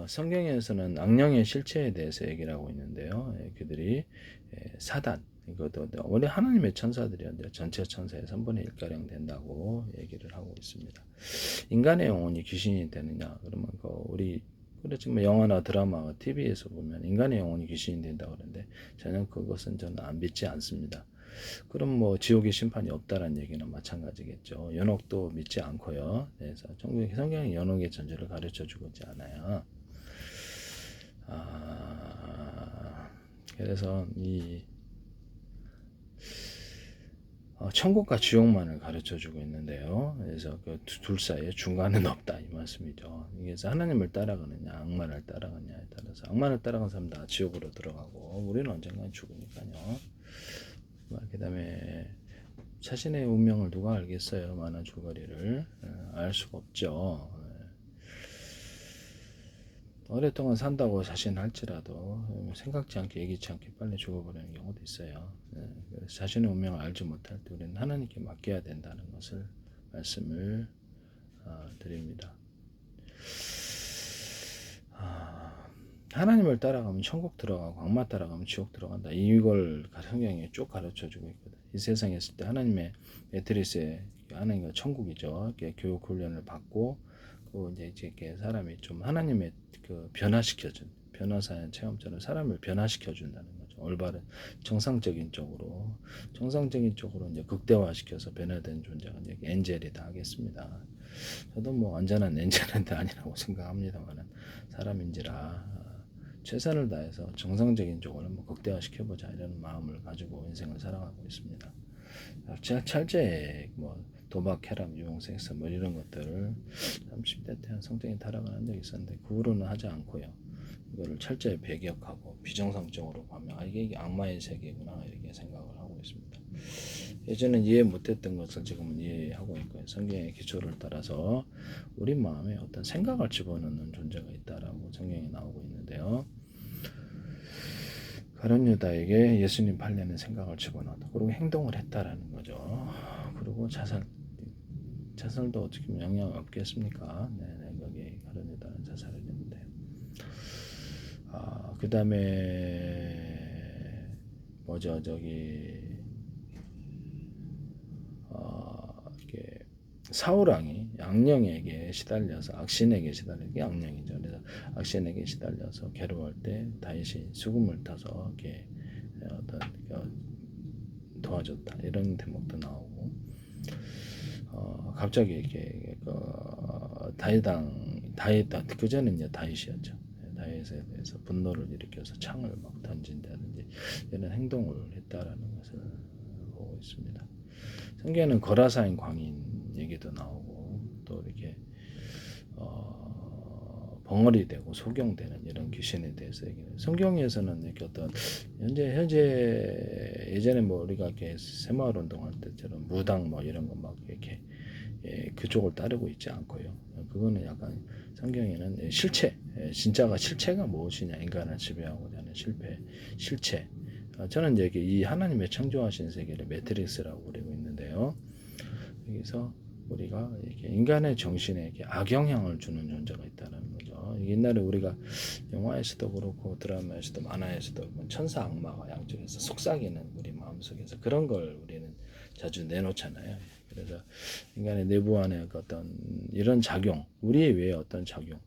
성경에서는 악령의 실체에 대해서 얘기를 하고 있는데요. 그들이 사단, 이것도 우리 하나님의 천사들이 전체 천사의 3분의 1가량 된다고 얘기를 하고 있습니다. 인간의 영혼이 귀신이 되느냐? 그러면 우리 그렇지 뭐 영화나 드라마, TV에서 보면 인간의 영혼이 귀신이 된다고 그러는데 전혀 그것은 저는 안 믿지 않습니다. 그럼 뭐 지옥의 심판이 없다라는 얘기는 마찬가지겠죠. 연옥도 믿지 않고요. 그래서 성경이 연옥의 존재를 가르쳐 주고 있지 않아요. 그래서 이 천국과 지옥만을 가르쳐 주고 있는데요. 그래서 그 둘 사이에 중간은 없다 이 말씀이죠. 그래서 하나님을 따라가느냐 악마를 따라가느냐에 따라서 악마를 따라간 사람 다 지옥으로 들어가고 우리는 언젠가 죽으니까요. 그 다음에 자신의 운명을 누가 알겠어요? 많은 줄거리를 알 수가 없죠. 오랫동안 산다고 자신할지라도 생각지 않게 예기치 않게 빨리 죽어버리는 경우도 있어요. 그래서 자신의 운명을 알지 못할 때 우리는 하나님께 맡겨야 된다는 것을 말씀을 드립니다. 하나님을 따라가면 천국 들어가고 악마 따라가면 지옥 들어간다. 이걸 성경에 쭉 가르쳐주고 있거든. 이 세상에 있을 때 하나님의 매트리스에 하나님과 천국이죠. 교육 훈련을 받고 그 이제 이렇게 사람이 좀 하나님의 그 변화시켜준 변화사의 체험처럼 사람을 변화시켜준다는 거죠. 올바른 정상적인 쪽으로 이제 극대화시켜서 변화된 존재가 이제 엔젤이다 하겠습니다. 저도 뭐 완전한 엔젤은 아니라고 생각합니다만은 사람인지라 최선을 다해서 정상적인 쪽을 한번 극대화시켜보자 이런 마음을 가지고 인생을 살아가고 있습니다. 찰제 뭐 도박, 쾌락, 유흥, 섹스 뭐 이런 것들을 30대 때 한 성적인 타락을 한 적이 있었는데 그 후로는 하지 않고요. 이거를 철저히 배격하고 비정상적으로 보면 이게 악마의 세계구나 이렇게 생각을 하고 있습니다. 예전엔 이해 못했던 것을 지금은 이해하고 있고요. 성경의 기초를 따라서 우리 마음에 어떤 생각을 집어넣는 존재가 있다라고 성경에 나오고 있는데요. 가룟 유다에게 예수님 팔려는 생각을 집어넣었다. 그리고 행동을 했다라는 거죠. 그리고 자살도 어떻게 보면 영향 없겠습니까? 거기 가룟 유다는 자살을 했는데. 그 다음에 뭐죠? 이렇게 사울 왕이 악령에게 시달려서 악신에게 시달리는 게 악령이죠. 그래서 악신에게 시달려서 괴로울 때 다윗이 수금을 타서 이렇게 어떤 도와줬다 이런 대목도 나오고 갑자기 이렇게 다윗 그 전에 이제 다윗이었죠. 다윗에 대해서 분노를 일으켜서 창을 막 던진다든지 이런 행동을 했다라는 것을 보고 있습니다. 성경에는 거라사인 광인 얘기도 나오고 또 이렇게 벙어리 되고 소경되는 이런 귀신에 대해서 얘기해요. 성경에서는 이렇게 어떤 현재 예전에 뭐 우리가 이렇게 새마을 운동할 때처럼 무당 뭐 이런 거 막 이렇게 그쪽을 따르고 있지 않고요. 그거는 약간 성경에는 실체가 무엇이냐 인간을 지배하고자 하는 실체. 저는 이제 이 하나님의 창조하신 세계를 매트릭스라고 부르고 있는데요. 여기서 우리가 이렇게 인간의 정신에 이렇게 악영향을 주는 존재가 있다는 거죠. 옛날에 우리가 영화에서도 그렇고 드라마에서도 만화에서도 천사 악마가 양쪽에서 속삭이는 우리 마음속에서 그런 걸 우리는 자주 내놓잖아요. 그래서 인간의 내부 안에 어떤 이런 작용, 우리 외에 어떤 작용,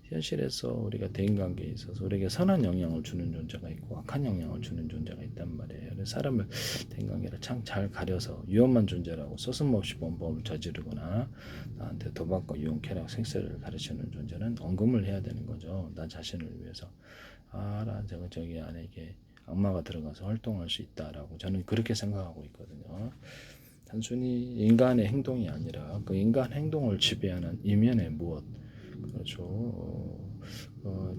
현실에서 우리가 대인관계에 있어서 우리에게 선한 영향을 주는 존재가 있고 악한 영향을 주는 존재가 있단 말이에요. 그래서 사람을 대인관계를 참 잘 가려서 위험한 존재라고 서슴없이 범법을 저지르거나 나한테 도박과 유흥, 쾌락, 섹스를 가르치는 존재는 언금을 해야 되는 거죠. 나 자신을 위해서. 나 저기 안에 이게 악마가 들어가서 활동할 수 있다라고 저는 그렇게 생각하고 있거든요. 단순히 인간의 행동이 아니라 그 인간 행동을 지배하는 이면의 무엇, 그렇죠.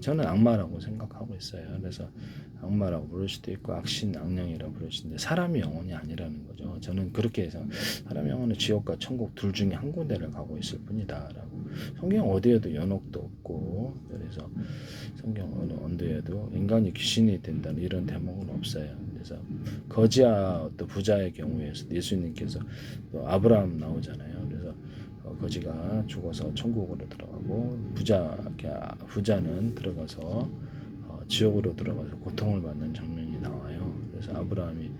저는 악마라고 생각하고 있어요. 그래서 악마라고 부를 수도 있고 악령이라고 부를 수도 있는데 사람이 영혼이 아니라는 거죠. 저는 그렇게 해서 사람의 영혼은 지옥과 천국 둘 중에 한 군데를 가고 있을 뿐이다라고. 성경 어디에도 연옥도 없고 그래서 성경 어느 언도에도 인간이 귀신이 된다는 이런 대목은 없어요. 그래서 거지와 또 부자의 경우에서 예수님께서 또 아브라함 나오잖아요. 그래서 거지가 죽어서 천국으로 들어가고 부자는 들어가서 지옥으로 들어가서 고통을 받는 장면이 나와요. 그래서 아브라함이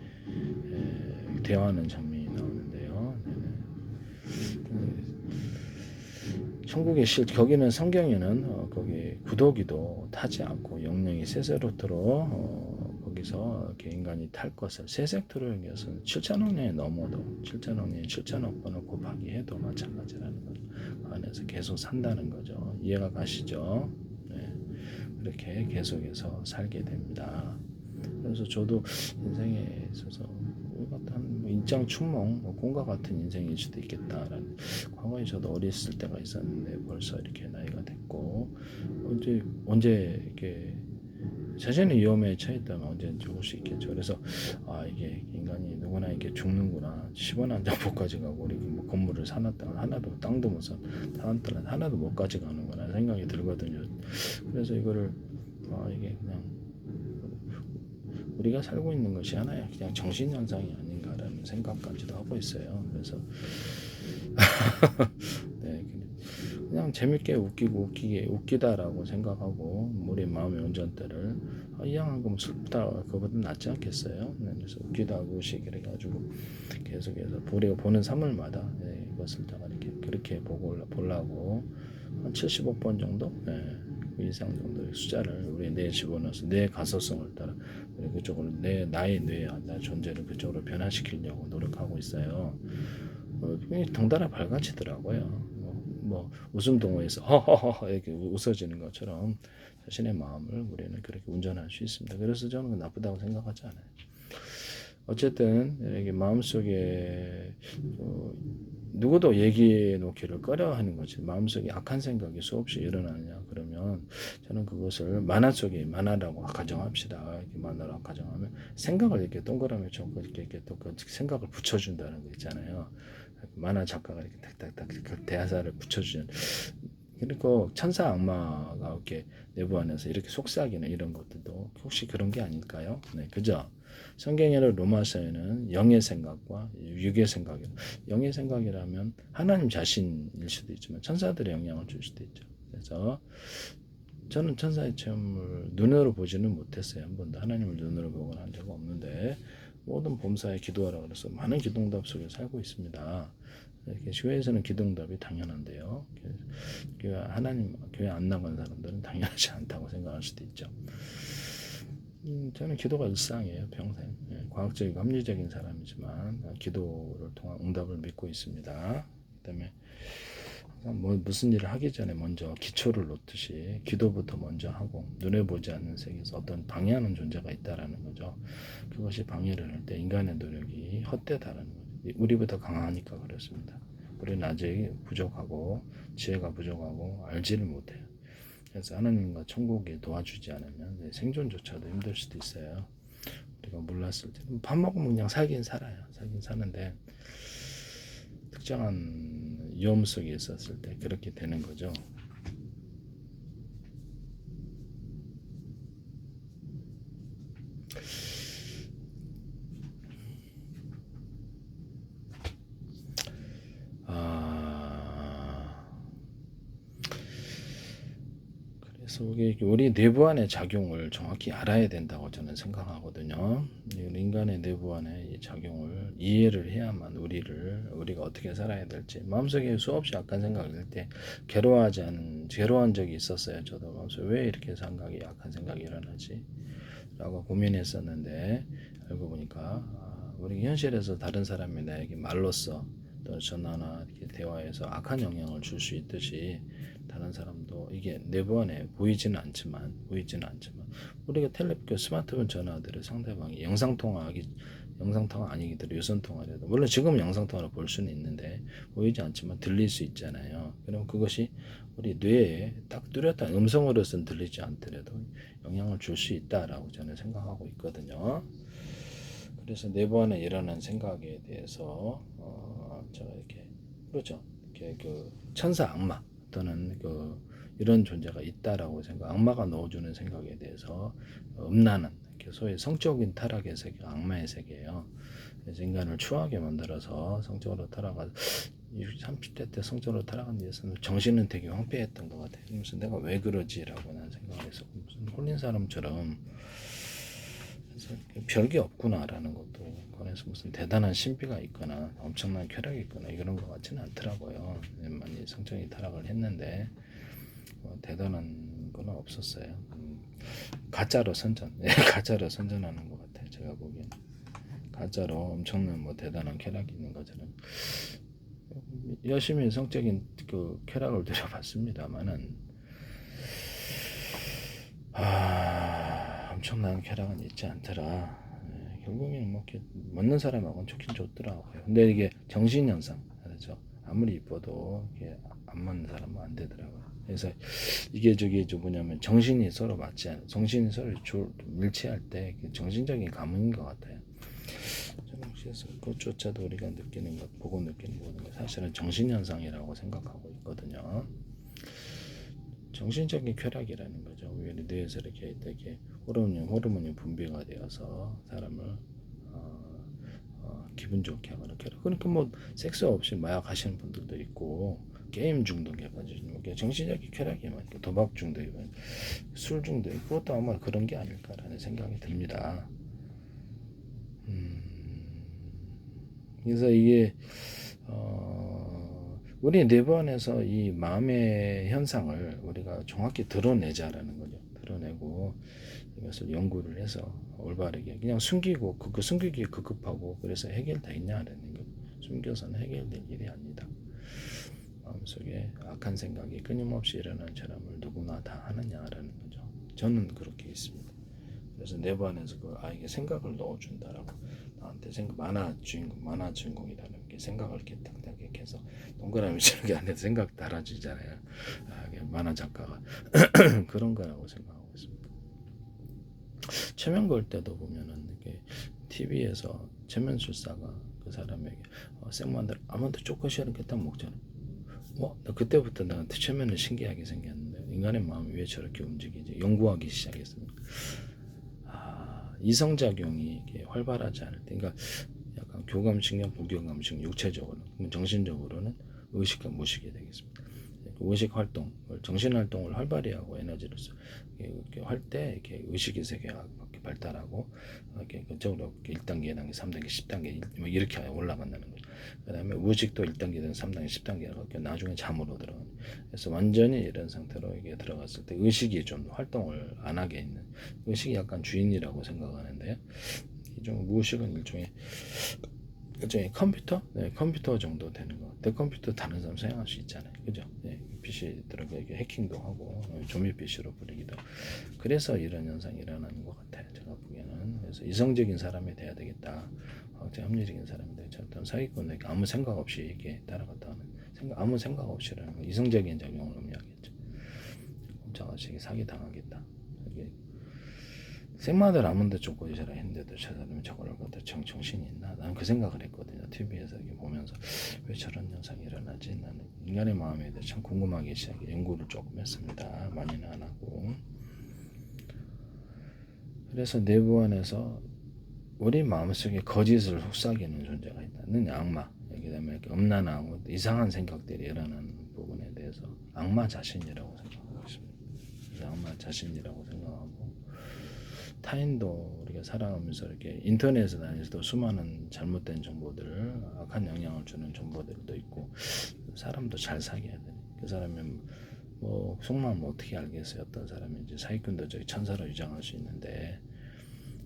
대화하는 장면이 나오는데요. 천국의 거기는 성경에는 거기 구더기도 타지 않고 영영이 세세로토로 거기서 인간이 탈 것을 세세토로에 의해서는 7천억 년이 넘어도 7천억 년 7천억 번을 곱하기 해도 마찬가지라는 거죠. 그 안에서 계속 산다는 거죠. 이해가 가시죠? 네. 그렇게 계속해서 살게 됩니다. 그래서 저도 인생에 있어서 같은 인장춘몽 꿈과 같은 인생일 수도 있겠다라는, 과거에 저도 어렸을 때가 있었는데 벌써 이렇게 나이가 됐고 언제 이렇게 자신의 위험에 처했다면 언제는 죽을 수 있겠죠. 그래서 이게 인간이 누구나 이렇게 죽는구나. 10원 한 장 못 가져가고 우리 뭐 건물을 사놨다가 하나도 땅도 못 사놨다가 하나도 못 가져가는구나 생각이 들거든요. 그래서 이거를 이게 그냥 우리가 살고 있는 것이 하나의 그냥 정신현상이 아닌가라는 생각까지도 하고 있어요. 그래서 네, 그냥 재밌게 웃기다라고 생각하고 우리 마음의 운전대를 이왕한 거면 슬프다 그거보다 낫지 않겠어요? 네, 그래서 웃기다 우시 그래가지고 계속해서 우리가 보는 사물마다 이것을 이렇게 그렇게 보려고 한 75번 정도 그 이상 정도의 숫자를 우리 뇌에 집어넣어서 뇌 가소성을 따라 그쪽으로 나의 뇌 존재를 그쪽으로 변화시키려고 노력하고 있어요. 덩달아 밝아지더라고요. 뭐 웃음 동호에서 허허허 이렇게 웃어지는 것처럼 자신의 마음을 우리는 그렇게 운전할 수 있습니다. 그래서 저는 나쁘다고 생각하지 않아요. 어쨌든 이렇게 마음속에 누구도 얘기해 놓기를 꺼려하는 거지. 마음속에 악한 생각이 수없이 일어나느냐 그러면 저는 그것을 만화라고 가정합시다. 이렇게 만화라고 가정하면 생각을 이렇게 동그라미 쳐고 이렇게 또 그 생각을 붙여준다는 거 있잖아요. 만화 작가가 이렇게 탁탁탁 대하사를 붙여주는. 그리고 천사 악마가 이렇게 내부 안에서 이렇게 속삭이는 이런 것들도 혹시 그런 게 아닐까요? 네, 그죠? 성경에는 로마서에는 영의 생각과 육의 생각이, 영의 생각이라면 하나님 자신일 수도 있지만 천사들의 영향을 줄 수도 있죠. 그래서 저는 천사의 체험을 눈으로 보지는 못했어요. 한 번도 하나님을 눈으로 보거나 한 적은 없는데 모든 범사에 기도하라 그래서 많은 기도응답 속에 살고 있습니다. 이렇게 교회에서는 기도응답이 당연한데요. 교회 안 나간 사람들은 당연하지 않다고 생각할 수도 있죠. 저는 기도가 일상이에요. 평생. 과학적이고 합리적인 사람이지만 기도를 통한 응답을 믿고 있습니다. 그다음에 무슨 일을 하기 전에 먼저 기초를 놓듯이 기도부터 먼저 하고 눈에 보지 않는 세계에서 어떤 방해하는 존재가 있다라는 거죠. 그것이 방해를 할 때 인간의 노력이 헛되다라는 거죠. 우리보다 강하니까 그렇습니다. 우리는 아직 부족하고 지혜가 부족하고 알지를 못해요. 그래서 하나님과 천국에 도와주지 않으면 생존조차도 힘들 수도 있어요. 우리가 몰랐을 때 밥 먹으면 그냥 살긴 살아요. 살긴 사는데 특정한 위험 속에 있었을 때 그렇게 되는 거죠. 그래서 우리 내부 안의 작용을 정확히 알아야 된다고 저는 생각하거든요. 인간의 내부 안의 작용을 이해를 해야만 우리가 어떻게 살아야 될지, 마음속에 수없이 악한 생각이 들 때 괴로워한 적이 있었어요. 저도 마음속에 왜 이렇게 악한 생각이 일어나지? 라고 고민했었는데 알고 보니까 우리 현실에서 다른 사람이 나에게 말로써 또 전화나 이렇게 대화에서 악한 영향을 줄 수 있듯이 다른 사람도 이게 내부 안에 보이지는 않지만 우리가 스마트폰 전화들을 상대방이 영상통화 아니기도 유선통화라도 물론 지금은 영상통화를 볼 수는 있는데 보이지 않지만 들릴 수 있잖아요. 그럼 그것이 우리 뇌에 딱 뚜렷한 음성으로서는 들리지 않더라도 영향을 줄 수 있다라고 저는 생각하고 있거든요. 그래서 내부 안에 일어나는 생각에 대해서 제가 이렇게 그렇죠. 이렇게 그 천사 악마 또는 이런 존재가 있다라고 악마가 넣어주는 생각에 대해서 음란한 소위 성적인 타락의 세계, 악마의 세계예요. 그래서 인간을 추하게 만들어서 성적으로 타락한 30대 때 성적으로 타락한 뒤에서는 정신은 되게 황폐했던 것 같아요. 그래서 내가 왜 그러지라고 난 생각을 해서 무슨 홀린 사람처럼 그래서 별게 없구나라는 것도 그래서 무슨 대단한 신비가 있거나 엄청난 쾌락이 있거나 이런 것 같지는 않더라고요. 많이 성적이 타락을 했는데 대단한 건 없었어요. 가짜로 선전, 가짜로 선전하는 것 같아요. 제가 보기엔 가짜로 엄청난 뭐 대단한 쾌락이 있는 것처럼 열심히 성적인 그 쾌락을 들여봤습니다만은 엄청난 쾌락은 있지 않더라. 결국에는 뭐 이렇게 먹는 사람하고는 좋긴 좋더라고요. 근데 이게 정신현상, 그렇죠? 아무리 이뻐도 이게 안 맞는 사람은 안 되더라고요. 그래서 이게 뭐냐면 정신이 서로 맞지 않아, 정신이 서로 일치할 때 정신적인 감흥인 것 같아요. 그래서 그것조차도 우리가 느끼는 것, 보고 느끼는 거는 사실은 정신현상이라고 생각하고 있거든요. 정신적인 쾌락이라는 거죠. 우리 뇌에서 이렇게 호르몬이 분비가 되어서 사람을 기분 좋게 하거나 쾌락. 그러니까 뭐 섹스 없이 마약 하시는 분들도 있고 게임 중독에 빠지는 정신적인 쾌락이 많고 도박 중독이 많고 술 중독 그것도 아마 그런 게 아닐까라는 생각이 듭니다. 그래서 이게 우리 내부안에서 이 마음의 현상을 우리가 정확히 드러내자라는 거죠. 드러내고 이것을 연구를 해서 올바르게 그냥 숨기고 그 숨기기에 급급하고 그래서 해결되냐라는 거. 숨겨서는 해결될 일이 아니다. 마음속에 악한 생각이 끊임없이 일어나는 사람을 누구나 다 하느냐라는 거죠. 저는 그렇게 있습니다. 그래서 내부안에서 그 아이에게 생각을 넣어준다라고 나한테 만화 주인공이라는 게 생각을 이렇게 딱딱하게 해서 동그라미 저렇게 안에 생각 달아주잖아요. 만화 작가가 그런 거라고 생각하고 있습니다. 최면 걸 때도 보면은 이렇게 TV에서 최면술사가 그 사람에게 생만들 아무한테 쪼꼬시 이렇게 딱 먹잖아요. 그때부터 나한테 최면은 신기하게 생겼는데 인간의 마음이 왜 저렇게 움직이지? 연구하기 시작했습니다. 이성작용이 이렇게 활발하지 않을 때, 그러니까 약간 교감신경, 부교감신경, 육체적으로, 정신적으로는 의식과 무의식이 되겠습니다. 의식 활동, 정신 활동을 활발히 하고 에너지로서 이렇게 할 때 이렇게 의식의 세계가 발달하고 이렇게 그쪽으로 1단계, 2단계, 3단계, 10단계 뭐 이렇게 올라간다는 거죠. 그다음에 의식도 1단계든 3단계, 10단계가 나중에 잠으로 들어가는. 그래서 완전히 이런 상태로 이게 들어갔을 때 의식이 좀 활동을 안 하게 있는 의식이 약간 주인이라고 생각하는데요. 이종 무의식은 일종의 컴퓨터? 네, 컴퓨터 정도 되는 거. 내 컴퓨터 다른 사람 사용할 수 있잖아요. 그죠? 네, PC 들어가 해킹도 하고 조미 PC로 부리기도. 그래서 이런 현상이 일어나는 것 같아요. 제가 보기에는. 그래서 이성적인 사람이 돼야 되겠다. 합리적인 사람이 되겠다. 사기꾼에게 아무 생각 없이 이렇게 따라갔다 하는 아무 생각 없이라는 거. 이성적인 작용을 의미하겠죠. 꼼짝없이 사기 당하겠다. 생마들 아몬드 초콜릿이라 했는데도 저 사람이 저걸 갖다 정신이 있나? 나는 그 생각을 했거든요. TV에서 이렇게 보면서 왜 저런 현상이 일어나지? 나는 인간의 마음에 대해 참 궁금하기 시작해 연구를 조금 했습니다. 많이는 안 하고. 그래서 내부 안에서 우리 마음속에 거짓을 속삭이는 존재가 있다는 악마, 그다음에 음란하고 이상한 생각들이 일어나는 부분에 대해서 악마 자신이라고 생각하고 있습니다. 악마 자신이라고 생각하고. 타인도 우리가 살아가면서 이렇게 인터넷에 다니면서도 수많은 잘못된 정보들, 악한 영향을 주는 정보들도 있고 사람도 잘 사귀어야 돼. 그 사람이 뭐 속마음 어떻게 알겠어요? 어떤 사람인지 사기꾼도 저기 천사로 위장할 수 있는데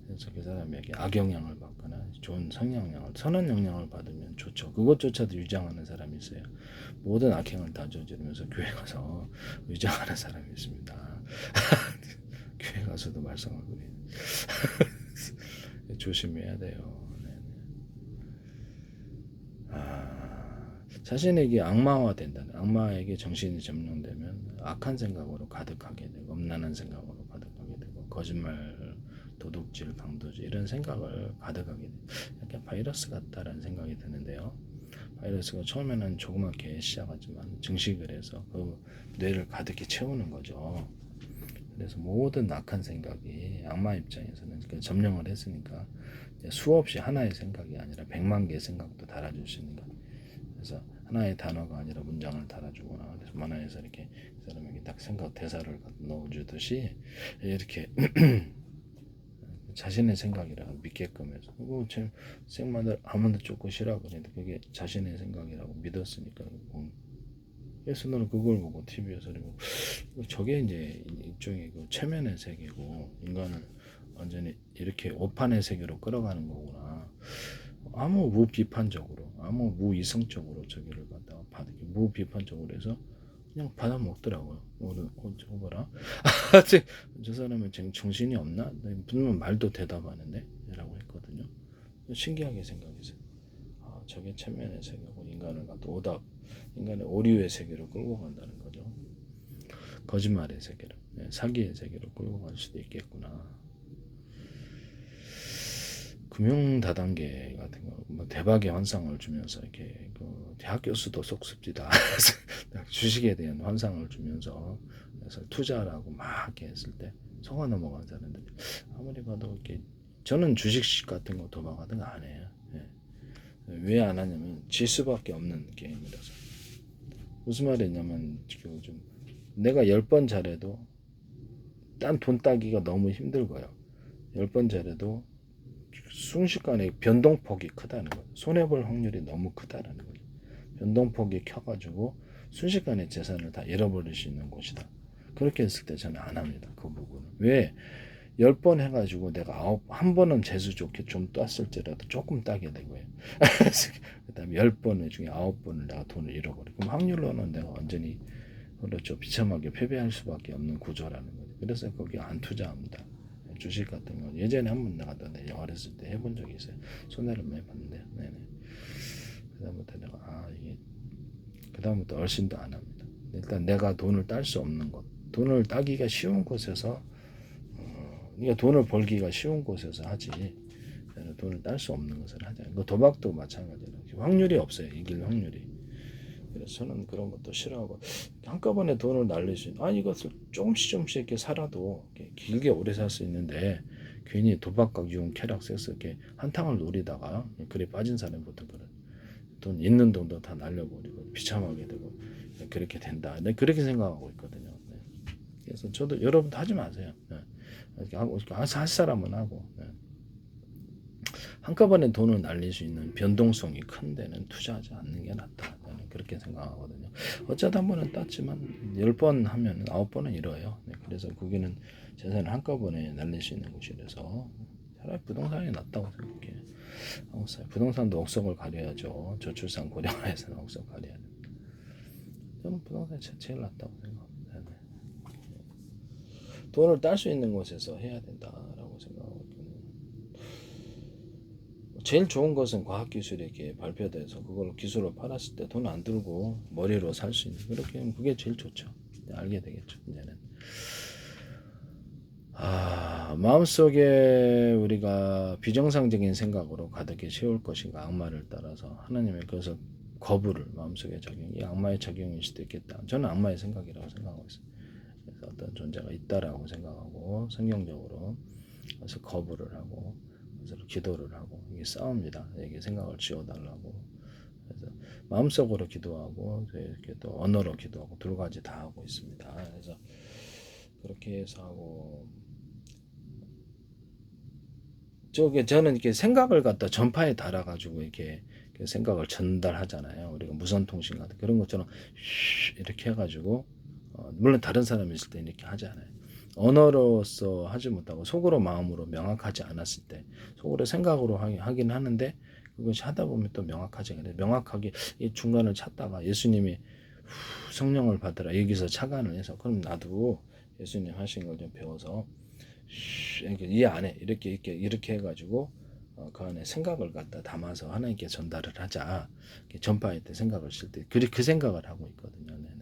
그래서 그 사람에게 악영향을 받거나 좋은 성영향을 선한 영향을 받으면 좋죠. 그것조차도 위장하는 사람이 있어요. 모든 악행을 다 저지르면서 교회 가서 위장하는 사람이 있습니다. 교회 가서도 말썽하고 조심해야 돼요. 자신에게 악마화 된다는 악마에게 정신이 점령되면 악한 생각으로 가득하게 되고 음란한 생각으로 가득하게 되고 거짓말, 도둑질, 강도질 이런 생각을 가득하게 돼요. 약간 바이러스 같다라는 생각이 드는데요. 바이러스가 처음에는 조그맣게 시작하지만 증식을 해서 그 뇌를 가득히 채우는 거죠. 그래서 모든 악한 생각이 악마 입장에서는 점령을 했으니까 수없이 하나의 생각이 아니라 100만 개의 생각도 달아줄 수 있는 거. 그래서 하나의 단어가 아니라 문장을 달아주거나 그래서 만화에서 이렇게 그 사람에게 딱 생각 대사를 넣어주듯이 이렇게 자신의 생각이라고 믿게끔 해서 제 생만들 아무도 쫓고 싫어 그랬는데 그게 자신의 생각이라고 믿었으니까 그래서 너는 그걸 보고 TV에서 그리고 저게 이제 일종의 그 최면의 세계고 인간을 완전히 이렇게 오판의 세계로 끌어가는 거구나. 아무 무비판적으로 아무 무이성적으로 저기를 갖다가 무비판적으로 해서 그냥 받아 먹더라고요. 저거 봐라. 저 사람은 지금 정신이 없나? 분명 말도 대답하는데 라고 했거든요. 신기하게 생각했어요. 아, 저게 체면의 세계고 인간을 갖다 오답 인간의 오류의 세계로 끌고 간다는 거죠. 거짓말의 세계로 사기의 세계로 끌고 갈 수도 있겠구나. 금융 다단계 같은 거 뭐 대박의 환상을 주면서 이렇게 그 대학 교수도 속습니다. 주식에 대한 환상을 주면서 그래서 투자라고 막 이렇게 했을 때 속아 넘어간 사람들 아무리 봐도 이렇게 저는 주식 같은 거 도박 같은 거 안 해요. 왜 안 하냐면 질 수밖에 없는 게임이라서. 무슨 말이냐면 좀 내가 10번 잘해도 딴 돈 따기가 너무 힘들고요. 10번 잘해도 순식간에 변동폭이 크다는 거죠. 손해볼 확률이 너무 크다는 거죠. 변동폭이 켜가지고 순식간에 재산을 다 잃어버릴 수 있는 곳이다. 그렇게 했을 때 저는 안 합니다. 그 부분은. 왜? 10번 해가지고 내가 한 번은 재수 좋게 좀 땄을지라도 조금 따게 되고요. 그 다음에 10번 중에 9번을 내가 돈을 잃어버리고 그럼 확률로는 내가 완전히 그렇죠. 비참하게 패배할 수밖에 없는 구조라는 거죠. 그래서 거기 안 투자합니다. 주식 같은 거 예전에 한번 내가 어렸을 때 해본 적이 있어요. 손해를 많이 봤는데, 네네. 그다음부터 내가 이게 그다음부터 얼씬도 안 합니다. 일단 내가 돈을 딸 수 없는 곳, 돈을 따기가 쉬운 곳에서, 그러니까 돈을 벌기가 쉬운 곳에서 하지. 돈을 딸 수 없는 것을 하자. 그 도박도 마찬가지로 확률이 없어요. 이길 확률이. 그래서 저는 그런 것도 싫어하고 한꺼번에 돈을 날릴 수 있는 이것을 조금씩 이렇게 살아도 이렇게 길게 오래 살 수 있는데 괜히 도박과 유흥 쾌락 섹스 이렇게 한탕을 노리다가 그래 빠진 사람부터 그런 돈 있는 돈도 다 날려버리고 비참하게 되고 그렇게 된다. 네, 그렇게 생각하고 있거든요. 네. 그래서 저도 여러분도 하지 마세요. 네. 이렇게 하고 할 사람은 하고 네. 한꺼번에 돈을 날릴 수 있는 변동성이 큰 데는 투자하지 않는 게 낫다. 저는 그렇게 생각하거든요. 어쩌다 한 번은 땄지만 10번 하면 9번은 잃어요. 네, 그래서 거기는 재산을 한꺼번에 날릴 수 있는 곳이라서 차라리 부동산이 낫다고 생각해요. 부동산도 억석을 가려야죠. 저출산 고령화에서는 억석 가려야 됩니다. 저는 부동산이 제일 낫다고 생각합니다. 네. 돈을 딸 수 있는 곳에서 해야 된다라고 생각하고 있거든요. 제일 좋은 것은 과학기술이 이렇게 발표돼서 그걸로 기술을 팔았을 때 돈 안 들고 머리로 살 수 있는 그렇게 하면 그게 제일 좋죠. 알게 되겠죠. 이제는 마음속에 우리가 비정상적인 생각으로 가득히 채울 것인가 악마를 따라서 하나님의 그래서 거부를 마음속에 적용이 악마의 적용일 수도 있겠다. 저는 악마의 생각이라고 생각하고 있어요. 그래서 어떤 존재가 있다라고 생각하고 성경적으로 그래서 거부를 하고 그래서 기도를 하고 이게 싸웁니다. 이게 생각을 지워달라고 그래서 마음속으로 기도하고 이렇게 또 언어로 기도하고 두 가지 다 하고 있습니다. 그래서 그렇게 해서 하고 저는 이렇게 생각을 갖다 전파에 달아가지고 이렇게 생각을 전달하잖아요. 우리가 무선 통신 같은 그런 것처럼 이렇게 해가지고 물론 다른 사람이 있을 때 이렇게 하잖아요. 언어로서 하지 못하고 속으로 마음으로 명확하지 않았을 때 속으로 생각으로 하긴 하는데 그것이 하다 보면 또 명확하지 않아요. 명확하게 이 중간을 찾다가 예수님이 성령을 받으라 여기서 착안을 해서 그럼 나도 예수님 하신 걸 좀 배워서 이 안에 이렇게 해가지고 그 안에 생각을 갖다 담아서 하나님께 전달을 하자. 전파할 때 생각을 쓸 때 그 생각을 하고 있거든요. 네네.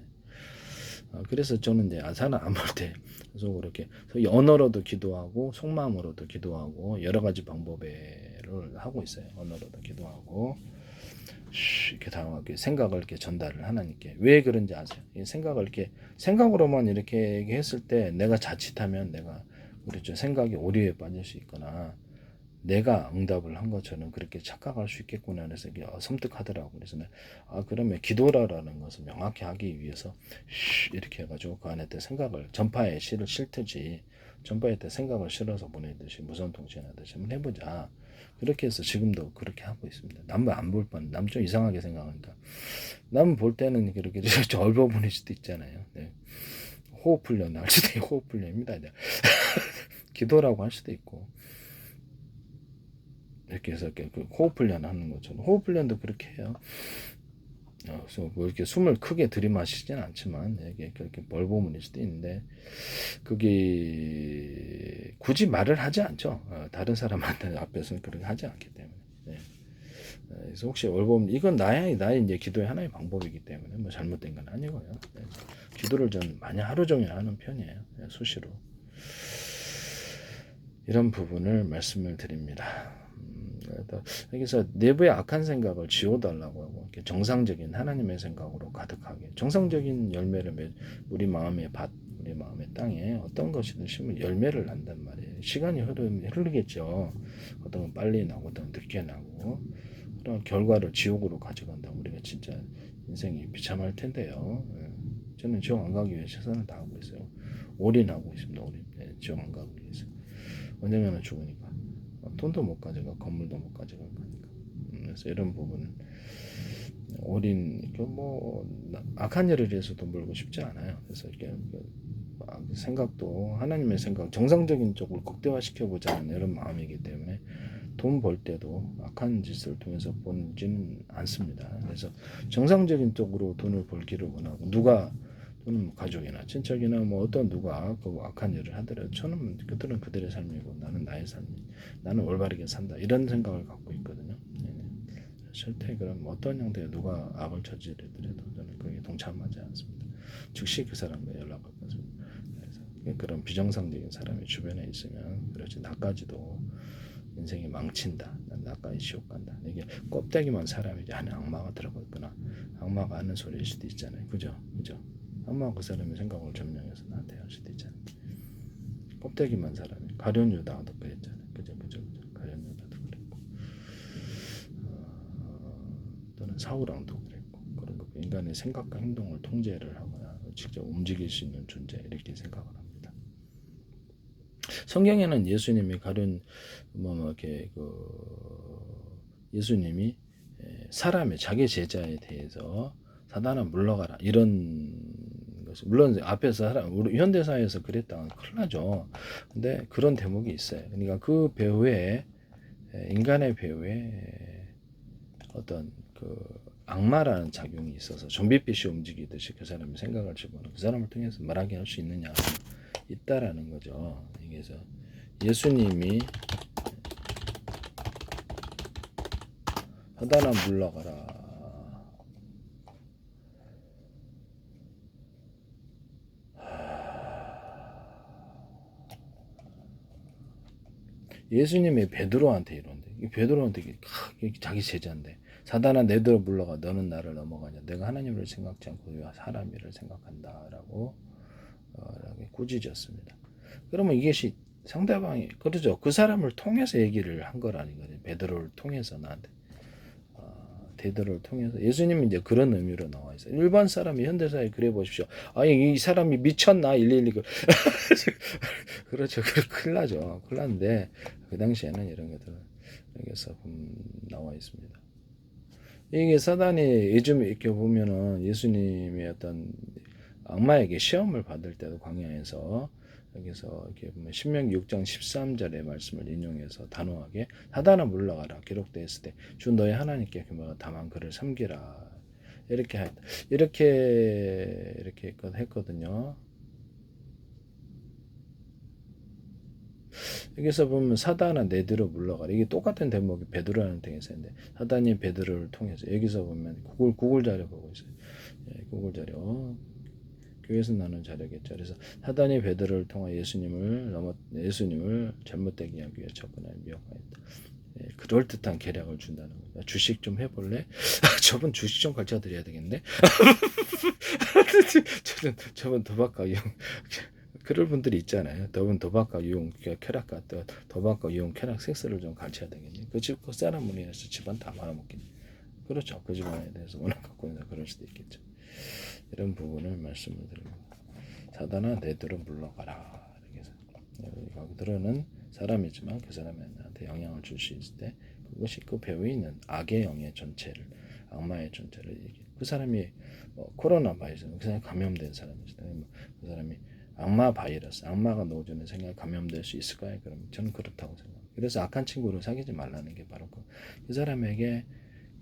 그래서 저는 이제 아사나 안 볼 때 속으로 이렇게 언어로도 기도하고 속마음으로도 기도하고 여러 가지 방법을 하고 있어요. 언어로도 기도하고 이렇게 당하게 생각을 이렇게 전달을 하나님께 왜 그런지 아세요? 이 생각을 이렇게 생각으로만 이렇게 했을 때 내가 자칫하면 내가 그렇죠 생각이 오류에 빠질 수 있거나 내가 응답을 한 것처럼 그렇게 착각할 수 있겠구나 해서 섬뜩하더라고. 그래서 그러면 기도라는 것을 명확히 하기 위해서 이렇게 해가지고 그 안에 생각을 전파에 실을 실듯이 전파에 생각을 실어서 보내듯이 무선 통신하듯이 한번 해보자. 그렇게 해서 지금도 그렇게 하고 있습니다. 남 안 볼 뻔, 남 좀 이상하게 생각하니까 남 볼 때는 그렇게 좀 얼버무릴 수도 있잖아요. 네. 호흡 훈련 할 수도 있고 호흡 훈련입니다. 기도라고 할 수도 있고 이렇게 해서 그 호흡 훈련 하는 것처럼 호흡 훈련도 그렇게 해요. 그래서 뭐 이렇게 숨을 크게 들이마시진 않지만 이게 그렇게 멀버무릴 수도 있는데 그게 굳이 말을 하지 않죠. 다른 사람한테 앞에서는 그렇게 하지 않기 때문에. 네. 그래서 혹시 얼버무 이건 나의 이제 기도의 하나의 방법이기 때문에 뭐 잘못된 건 아니고요. 네. 기도를 전 많이 하루 종일 하는 편이에요. 네, 수시로. 이런 부분을 말씀을 드립니다. 여기서 내부의 악한 생각을 지워달라고 하고 정상적인 하나님의 생각으로 가득하게 정상적인 열매를 우리 마음의 밭, 우리 마음의 땅에 어떤 것이든 심으면 열매를 난단 말이에요. 시간이 흐르겠죠. 어떤 건 빨리 나고 어떤 건 늦게 나고 그런 결과를 지옥으로 가져간다. 우리가 진짜 인생이 비참할 텐데요. 저는 지옥 안 가기 위해 최선을 다하고 있어요. 올인하고 있습니다. 올인. 지옥 안 가기 위해서. 언젠가는 죽으니까. 돈도 못 가져가, 건물도 못 가져갈 거니까. 그래서 이런 부분은 올인, 악한 일을 해서 돈 벌고 싶지 않아요. 그래서 이렇게 생각도 하나님의 생각, 정상적인 쪽을 극대화시켜보자는 이런 마음이기 때문에 돈 벌 때도 악한 짓을 통해서 벌지는 않습니다. 그래서 정상적인 쪽으로 돈을 벌기를 원하고 누가 또는 가족이나 친척이나 어떤 누가 그 악한 일을 하더라도 저는 그들은 그들의 삶이고 나는 나의 삶이 나는 올바르게 산다 이런 생각을 갖고 있거든요. 절대 그런 어떤 형태의 누가 악을 저지르더라도 저는 거기에 동참하지 않습니다. 즉시 그 사람과 연락할 것입니다. 그래서 그런 비정상적인 사람이 주변에 있으면 그렇지 나까지도 인생이 망친다. 나까지 지옥 간다. 이게 껍데기만 사람이지 안에 악마가 들어가 있거나 악마가 하는 소리일 수도 있잖아요. 그죠? 악마가 그 사람의 생각을 점령해서 나한테 할 수도 있잖아요. 껍데기만 사람이 가룟 유다도 그랬잖아요. 그죠? 가룟 유다도 그랬고 또는 사울왕도 그랬고 그런 거 인간의 생각과 행동을 통제를 하거나 직접 움직일 수 있는 존재 이렇게 생각을 합니다. 성경에는 예수님이 이렇게 예수님이 사람의 자기 제자에 대해서 사단아 물러가라 이런 것이 물론 앞에서 우리 현대사회에서 그랬다면 큰일 나죠. 근데 그런 대목이 있어요. 그러니까 그 배후에 인간의 배후에 어떤 악마라는 작용이 있어서 좀비빛이 움직이듯이 그 사람의 생각을 집어넣고 그 사람을 통해서 말하게 할 수 있느냐 있다라는 거죠. 그래서 예수님이 사단아 물러가라. 예수님이 베드로한테 이런데 베드로한테 자기 제자인데 사단아 내들어 물러가 너는 나를 넘어가냐 내가 하나님을 생각지 않고 사람 일을 생각한다라고 꾸짖었습니다. 그러면 이것이 상대방이 그러죠. 그 사람을 통해서 얘기를 한 거라는 거죠. 베드로를 통해서 나한테 베드로를 통해서 예수님이 이제 그런 의미로 나와 있어요. 일반 사람이 현대사에 그래 보십시오. 아니 이 사람이 미쳤나 112 그렇죠. 큰일 나죠. 큰일 났는데 그 당시에는 이런 것들 여기서 나와 있습니다. 이게 사단이 요즘 이렇게 보면은 예수님이 어떤 악마에게 시험을 받을 때도 광야에서 여기서 이렇게 보면 신명기 6장 13절의 말씀을 인용해서 단호하게 사단아 물러가라 기록되어 있을 때 주 너의 하나님께 다만 그를 섬기라 이렇게 했거든요. 여기서 보면 사단아 내들어 물러가라 이게 똑같은 대목이 베드로라는 등에서 있는데 사단이 베드로를 통해서 여기서 보면 구글 자료 보고 있어요. 구글 자료 교회에서 나눈 자료겠죠. 그래서 사단이 베드로를 통해 예수님을 잘못되게 하기 위해 접근하여 미혹하였다. 그럴듯한 계략을 준다는 거죠. 주식 좀 해볼래? 저분 주식 좀 가르쳐 드려야 되겠네. 저분 도박 가격 그럴 분들이 있잖아요. 도박과 유혹, 쾌락과 또 도박과 유혹, 쾌락, 섹스를 좀 가르쳐야 되겠니? 그 사람으로 인해서 집안 다 말아먹겠니? 그렇죠. 그 집안에 대해서 워낙 갖고 있는 그럴 수도 있겠죠. 이런 부분을 말씀을 드립니다. 사단아 내들은 물러가라. 이렇게 해서 그들은 사람이지만 그 사람한테 영향을 줄 수 있을 때 그것이 그 배후에 있는 악의 영의 전체를 악마의 전체를 얘기해. 그 사람이 코로나 바이러스 그 사람이 감염된 사람이잖아요. 그 사람이 악마 바이러스, 악마가 넣어주는 생각에 감염될 수 있을까요? 그럼 저는 그렇다고 생각합니다. 그래서 악한 친구를 사귀지 말라는 게 바로 그 사람에게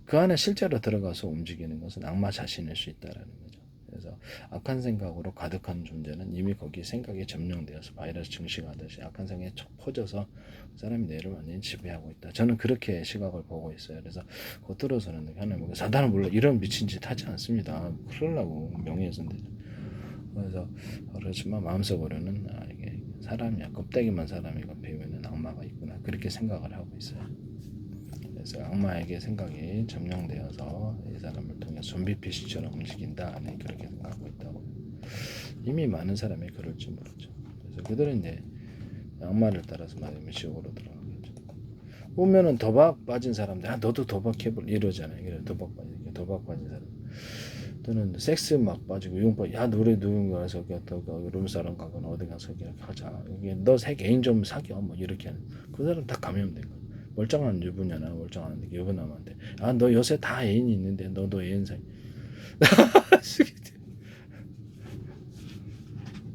그 안에 실제로 들어가서 움직이는 것은 악마 자신일 수 있다라는 거죠. 그래서 악한 생각으로 가득한 존재는 이미 거기 생각에 점령되어서 바이러스 증식하듯이 악한 생각에 척 퍼져서 그 사람이 뇌를 완전히 지배하고 있다. 저는 그렇게 시각을 보고 있어요. 그래서 겉으로서는 하나님 사단은 몰라 이런 미친 짓 하지 않습니다. 그러려고 명예훼손되죠. 그래서 그렇지만 마음속으로는 이게 사람이야 껍데기만 사람이고 배우에는 악마가 있구나 그렇게 생각을 하고 있어요. 그래서 악마에게 생각이 점령되어서 이 사람을 통해 좀비피쉬처럼 움직인다. 네, 그렇게 생각하고 있다고. 이미 많은 사람이 그럴지 모르죠. 그래서 그들은 이제 악마를 따라서 말하면 지옥으로 들어가겠죠. 보면은 도박 빠진 사람들, 너도 도박해볼 이러잖아요. 그래 도박 빠진 사람. 또는 섹스 막 빠지고 용 빠지고 노래 누군가에서 또 룸사롱 가거나 어디 가서 이렇게 하자. 이게 너 개인 좀 사겨 뭐 이렇게 하는 그 사람 다 감염된 거야. 멀쩡한 유부녀나 멀쩡한 유부남한테 너 요새 다 애인이 있는데 너도 애인 사귀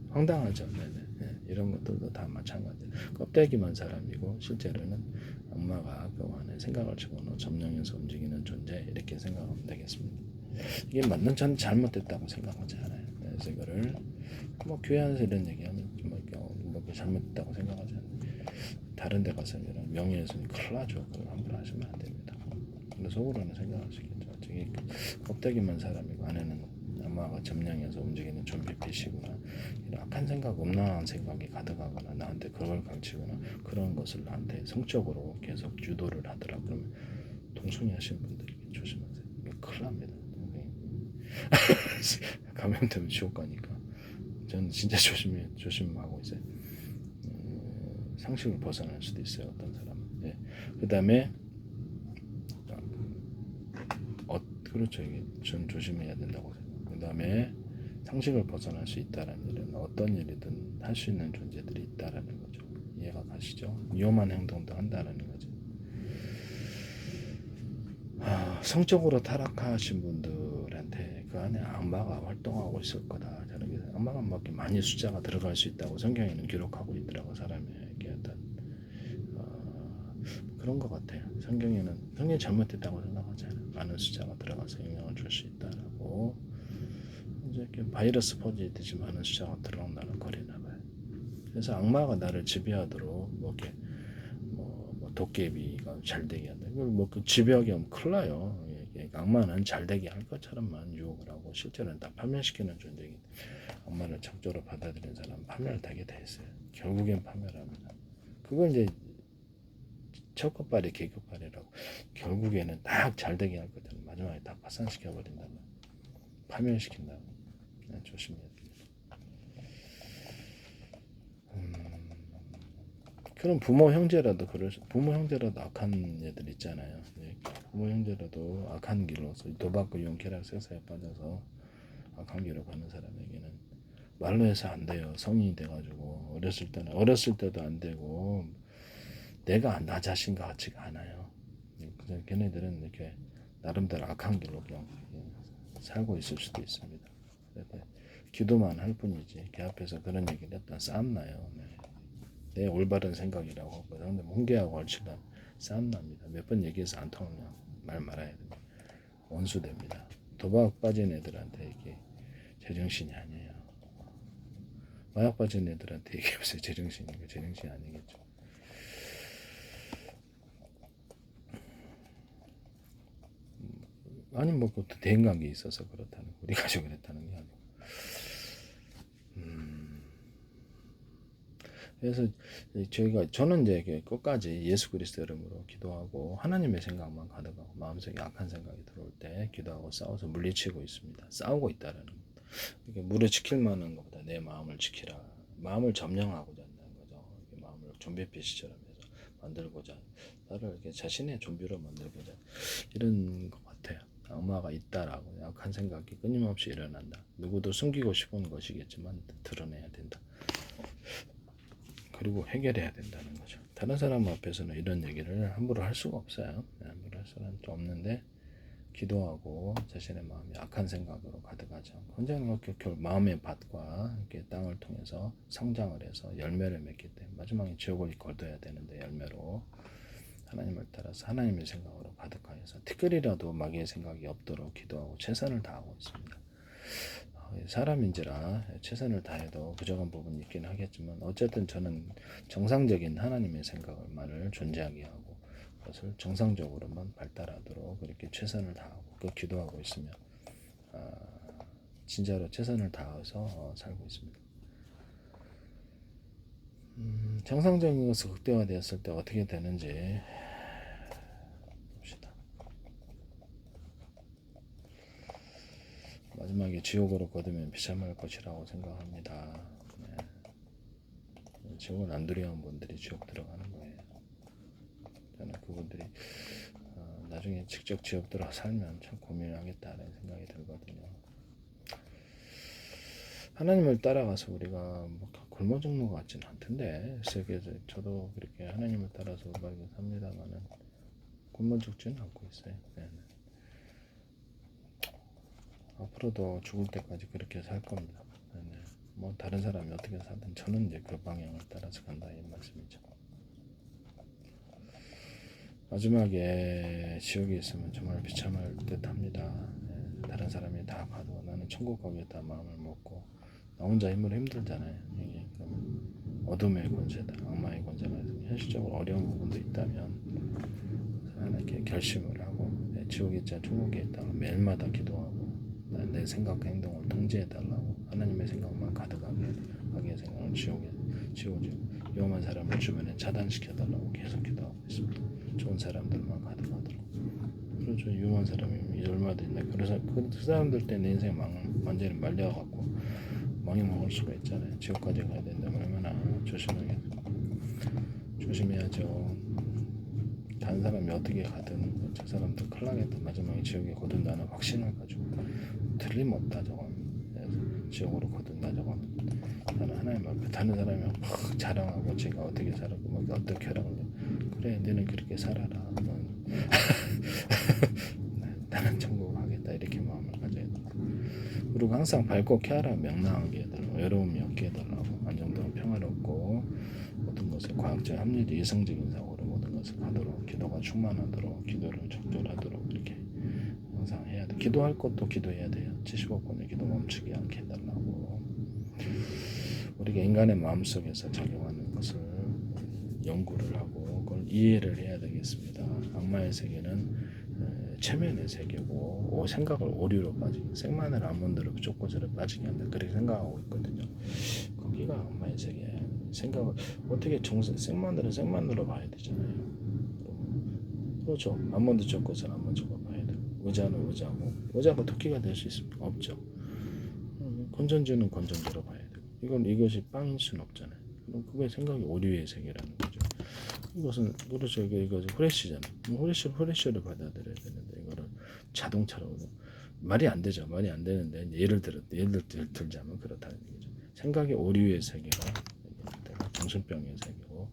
황당하죠. 네네. 네, 이런 것들도 다 마찬가지. 껍데기만 사람이고 실제로는 악마가 그 안에 생각을 집어넣어 점령해서 움직이는 존재 이렇게 생각하면 되겠습니다. 이게 맞는 전 잘못됐다고 생각하지 않아요. 그래서 이거를 교회 안에서 이런 얘기하면 잘못됐다고 생각하지 않아요. 다른 데 가서 이런 명예훼손이 큰일 나죠. 그걸 함부로 하시면 안 됩니다. 근데 속으로는 생각하시겠죠. 저게 껍데기만 사람이고 안에는 악마가 점령해서 움직이는 좀비빛이구나. 이런 악한 생각, 음란한 생각이 가득하거나 나한테 그걸 가르치거나 그런 것을 나한테 성적으로 계속 유도를 하더라. 그러면 동성애 하신 분들이 조심하세요. 이거 큰일 납니다. 감염되면 지옥 가니까. 저는 진짜 조심하고 있어요. 상식을 벗어날 수도 있어요. 어떤 사람은. 예. 그 다음에 그렇죠. 이게 전 조심해야 된다고 생각해요. 그 다음에 상식을 벗어날 수 있다는 일은 어떤 일이든 할 수 있는 존재들이 있다라는 거죠. 이해가 가시죠? 위험한 행동도 한다라는 거죠. 성적으로 타락하신 분들한테 그 안에 악마가 활동하고 있을 거다. 저는 악마가 많이 숫자가 들어갈 수 있다고 성경에는 기록하고 있더라고. 사람에게 어떤 그런 것 같아요. 성경이 잘못됐다고 생각하지 않아요. 많은 숫자가 들어가서 영향을 줄 수 있다라고. 이제 이렇게 바이러스 퍼지듯이 많은 숫자가 들어온다는 거리나 봐요. 그래서 악마가 나를 지배하도록 이렇게 도깨비가 잘 되게 한다. 그 지배하게 하면 큰일 나요. 악마는 잘 되게 할 것처럼만 유혹을 하고 실제로는 다 파멸시키는 존재이기 때문에 악마를 적절로 받아들이는 사람은 파멸되게 돼 있어요. 결국엔 파멸합니다. 그걸 이제 첫급발이 계급발이라고 결국에는 딱 잘 되게 할 거잖아요. 마지막에 다 파산시켜 버린다면 파멸시킨다고. 조심해야 됩니다. 그럼 부모 형제라도 악한 애들 있잖아요. 부모 형제라도 악한 길로서 도박과 유혹, 섹스에 빠져서 악한 길로 가는 사람에게는 말로 해서 안 돼요. 성인이 돼가지고 어렸을 때도 안 되고 내가 나 자신 같지가 않아요. 그래서 걔네들은 이렇게 나름대로 악한 길로 그냥 살고 있을 수도 있습니다. 기도만 할 뿐이지 걔 앞에서 그런 얘기를 했다 싸움 나요. 내 올바른 생각이라고 그런데 훈계하고 얼치다 싸움 납니다. 몇 번 얘기해서 안 통하면 말 말아야 됩니다. 원수됩니다. 도박 빠진 애들한테 이게 제정신이 아니에요. 마약 빠진 애들한테 얘기해보세요. 제정신이 아니겠죠. 아니 그것도 대인관계에 있어서 그렇다는 우리 가족이 그랬다는 게 아니고 그래서 저는 이제 끝까지 예수 그리스도 이름으로 기도하고 하나님의 생각만 가득하고 마음속에 악한 생각이 들어올 때 기도하고 싸워서 물리치고 있습니다. 싸우고 있다라는 거. 이게 물을 지킬 만한 것보다 내 마음을 지키라. 마음을 점령하고자 한다는 거죠. 마음을 좀비 피시처럼 해서 만들고자, 나를 이렇게 자신의 좀비로 만들고자, 이런 것 같아요. 악마가 있다라고 약한 생각이 끊임없이 일어난다. 누구도 숨기고 싶은 것이겠지만 드러내야 된다. 그리고 해결해야 된다는 거죠. 다른 사람 앞에서는 이런 얘기를 함부로 할 수가 없어요. 함부로 할 수는 없는데, 기도하고 자신의 마음이 악한 생각으로 가득하지 않고 언제나 마음의 밭과 이렇게 땅을 통해서 성장을 해서 열매를 맺기 때문에 마지막에 지옥을 거둬야 되는데, 열매로 하나님을 따라서 하나님의 생각으로 가득하여서 티끌이라도 마귀의 생각이 없도록 기도하고 최선을 다하고 있습니다. 사람인지라 최선을 다해도 부족한 부분이 있긴 하겠지만, 어쨌든 저는 정상적인 하나님의 생각을 존재하게 하고 그것을 정상적으로만 발달하도록 그렇게 최선을 다하고 기도하고 있으며, 진짜로 최선을 다해서 살고 있습니다. 정상적인 것을 극대화되었을 때 어떻게 되는지 봅시다. 마지막에 지옥으로 거두면 비참할 것이라고 생각합니다. 네. 지옥을 안 두려운 분들이 지옥 들어가는 거예요. 저는 그분들이 나중에 직접 지옥 들어 살면 참 고민하겠다는 생각이 들거든요. 하나님을 따라가서 우리가 굶어 죽는 것 같지는 않던데, 세계에서 저도 그렇게 하나님을 따라서 우박에 삽니다만은 굶어 죽지는 않고 있어요. 네. 앞으로도 죽을 때까지 그렇게 살 겁니다. 네. 뭐 다른 사람이 어떻게 살든 저는 이제 그 방향을 따라서 간다, 이 말씀이죠. 마지막에 지옥에 있으면 정말 비참할 듯 합니다. 네. 다른 사람이 다 가도 나는 천국 가겠다 마음을 먹고, 나 혼자 힘으로 힘들잖아요. 이게 어둠의 권세다, 악마의 권세가 현실적으로 어려운 부분도 있다면 하나님께 결심을 하고, 지옥에 있자 천국에 있다 매일마다 기도하고, 내 생각과 행동을 통제해달라고, 하나님의 생각만 가득하게 하게 생각을 지우지 위험한 사람을 주변에 차단시켜달라고 계속 기도하고 있습니다. 좋은 사람들만 가득하도록. 그렇죠. 위험한 사람이 얼마나 있나. 그래서 그 사람들 때문에 내 인생 완전히 말려갖고 망해 먹을 수가 있잖아요. 지옥까지 가야 된다면 얼마나 조심해야죠. 다른 사람이 어떻게 가든 저 사람도 큰일 나겠다, 마지막에 지옥에 거둔다는 확신을 가지고, 틀림없다 저건. 지옥으로 거둔다 저건. 나는 하나님 앞에 다른 사람이 막 자랑하고 제가 어떻게 살았고 막 어떻게 하라고, 그래 너는 그렇게 살아라. 나는 천국 가겠다, 이렇게 마음을 가져야 돼. 그리고 항상 밝고 쾌활한 명랑하게 해달라고, 외로움이 없게 해달라고, 안정되고 평화롭고 모든 것을 과학적 합리적 이성적인 사고로 모든 것을 하도록, 기도가 충만하도록, 기도를 적절하도록 이렇게 항상 해야 돼. 기도할 것도 기도해야 돼요. 75번의 기도 멈추지 않게 해달라고. 우리가 인간의 마음속에서 작용하는 것을 연구를 하고 그걸 이해를 해야 되겠습니다. 악마의 세계는 체면의 세계고, 생각을 오류로 빠지게, 생마늘 아몬드로 쫓고저를 빠지게 한다, 그렇게 생각하고 있거든요. 거기가 악마의 세계예요. 생각을 어떻게 생마늘은 생마늘로 봐야 되잖아요. 그렇죠. 아몬드 쫓고서 아몬드 쫓고 봐야 돼요. 의자는 의자가 토끼가 될 수 있습니까? 없죠. 건전지는 건전지로 봐야 되고, 이것이 빵일 수는 없잖아요. 그럼 그게 생각이 오류의 세계라는 거죠. 이것은 그렇죠. 이것은 후레쉬잖아요. 후레쉬를 받아들여야 되는데, 이거를 자동차로 말이 안 되죠. 말이 안 되는데, 예를 들자면 그렇다는 얘기죠. 생각의 오류의 세계가 정신병의 세계고,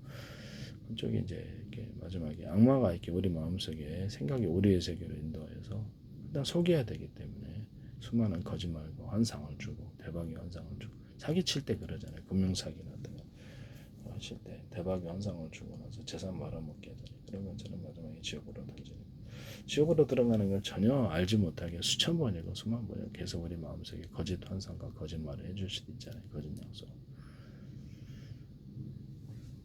그쪽이 이제 이렇게 마지막에 악마가 이렇게 우리 마음속에 생각의 오류의 세계로 인도하여서 일단 속여야 되기 때문에 수많은 거짓말과 환상을 주고, 대박의 환상을 주고, 사기칠 때 그러잖아요. 금융사기라든가 하실 때 대박의 환상을 주고 나서 재산 말아먹게 하잖아요. 그런 것처럼 마지막에 지옥으로 던지는, 지옥으로 들어가는 걸 전혀 알지 못하게 수천 번이고 수만 번이고 계속 우리 마음속에 거짓 환상과 거짓말을 해줄 수도 있잖아요. 거짓 약속.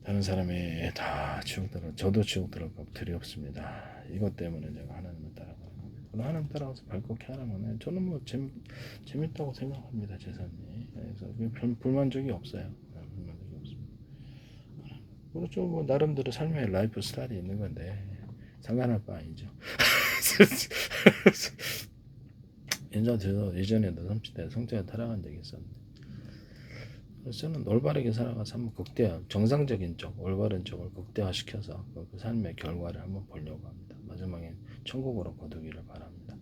다른 사람이 다 지옥 들어, 저도 지옥 들어가 두렵습니다. 이것 때문에 제가 하나님을 따라가는 겁니다. 하나님 따라가서 밝고 쾌활하면 저는 뭐 재밌다고 생각합니다. 제 삶이. 그래서 별 불만족이 없어요. 불만족이 없습니다. 그렇죠. 뭐 나름대로 삶의 라이프 스타일이 있는 건데 상관할 바 아니죠. 예전에도 30대 성적에 타락한 적이 있었는데, 그래서 저는 올바르게 살아가서 한번 정상적인 쪽, 올바른 쪽을 극대화시켜서 그 삶의 결과를 한번 보려고 합니다. 마지막엔 천국으로 거두기를 바랍니다.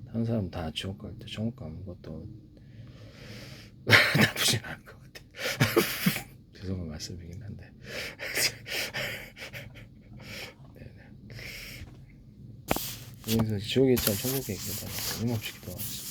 다른 사람 다 지옥 갈 때 천국 가는 것도 나쁘진 않은 것 같아요. 죄송한 말씀이긴 한데. 네네. 그래서 지옥에 있지만 천국에 있게 바랍니다. 힘없이 기도하겠습니다.